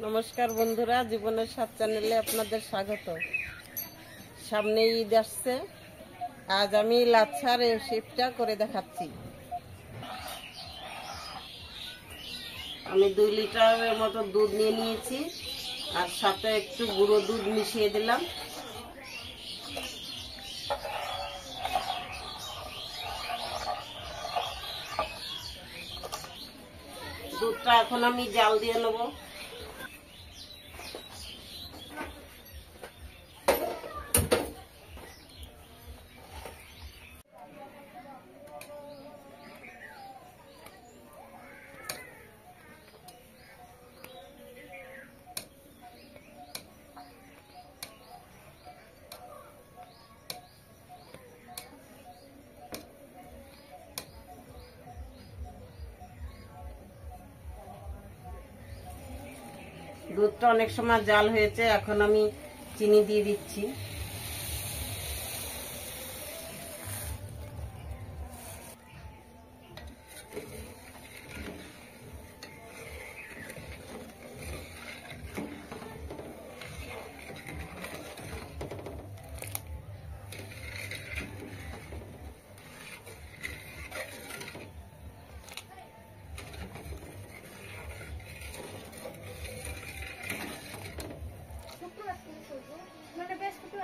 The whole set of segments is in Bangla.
নমস্কার বন্ধুরা, জীবনের স্বাদ চ্যানেলে আপনাদের স্বাগত। সামনে ঈদ আসছে, আজ আমি লাচ্ছার রেসিপিটা করে দেখাচ্ছি। আমি 2 লিটারের মতো দুধ নিয়ে নিয়েছি, আর সাথে একটু গুঁড়ো দুধ মিশিয়ে দিলাম। দুধটা এখন আমি জাল দিয়ে নেব। দুধটা অনেক সময় জাল হয়েছে, এখন আমি চিনি দিয়ে দিচ্ছি।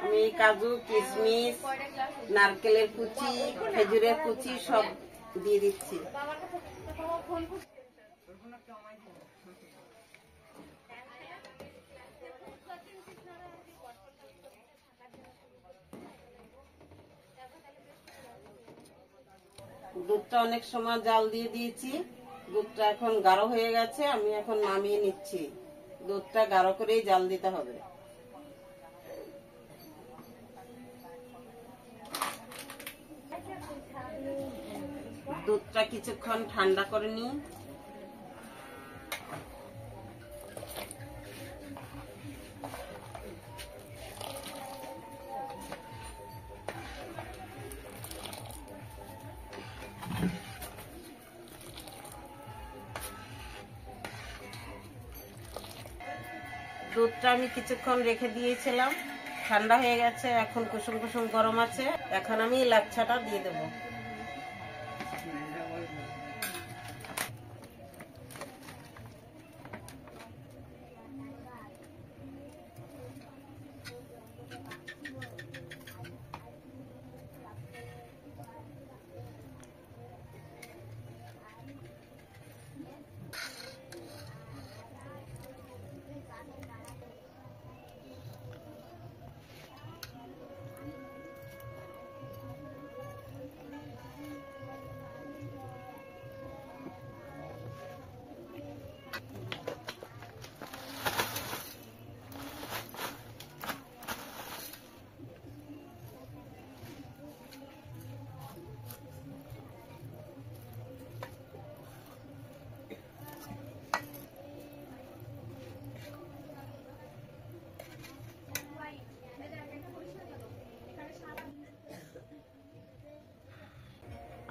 আমি কাজু, কিশমিশ, নারকেলের কুচি, খেজুরের কুচি সব দিয়ে দিচ্ছি। দুধটা অনেক সময় জাল দিয়ে দিয়েছি, দুধটা এখন গাঢ় হয়ে গেছে, আমি এখন নামিয়ে নিচ্ছি। দুধটা গাঢ় করেই জাল দিতে হবে। দুধটা কিছুক্ষণ ঠান্ডা করে নিই। দুধটা আমি কিছুক্ষণ রেখে দিয়েছিলাম, ঠান্ডা হয়ে গেছে, এখন কুসুম কুসুম গরম আছে। এখন আমি লাচ্ছাটা দিয়ে দেব।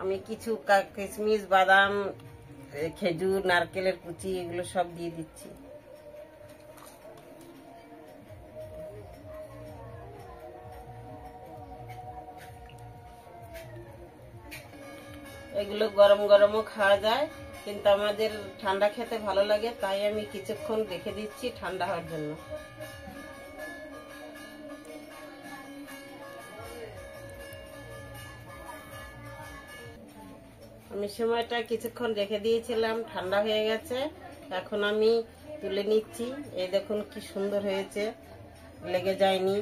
আমি কিছু কিশমিশ, বাদাম, খেজুর, নারকেলের কুচি এগুলো সব দিয়ে দিচ্ছি। এগুলো গরম গরমও খাওয়া যায়, কিন্তু আমাদের ঠান্ডা খেতে ভালো লাগে, তাই আমি কিছুক্ষণ রেখে দিচ্ছি ঠান্ডা হওয়ার জন্য। আমি সময়টা কিছুক্ষণ রেখে দিয়েছিলাম, ঠান্ডা হয়ে গেছে, এখন আমি তুলে নিচ্ছি। এই দেখুন কি সুন্দর হয়েছে, লেগে যায়নি,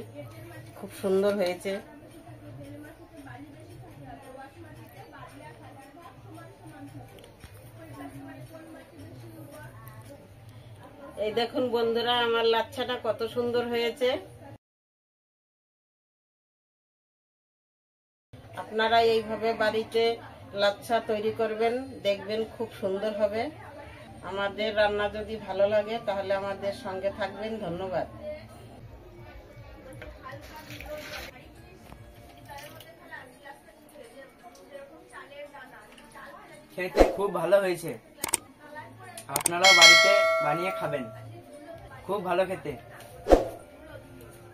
খুব সুন্দর হয়েছে। এই দেখুন বন্ধুরা, আমার লাচ্ছাটা কত সুন্দর হয়েছে। আপনারা এইভাবে বাড়িতে লাচ্ছা তৈরি করবেন, দেখবেন খুব সুন্দর হবে। আমাদের রান্না যদি ভালো লাগে তাহলে আমাদের সঙ্গে থাকবেন। ধন্যবাদ। খেতে খুব ভালো হয়েছে, আপনারাও বাড়িতে বানিয়ে খাবেন। খুব ভালো খেতে।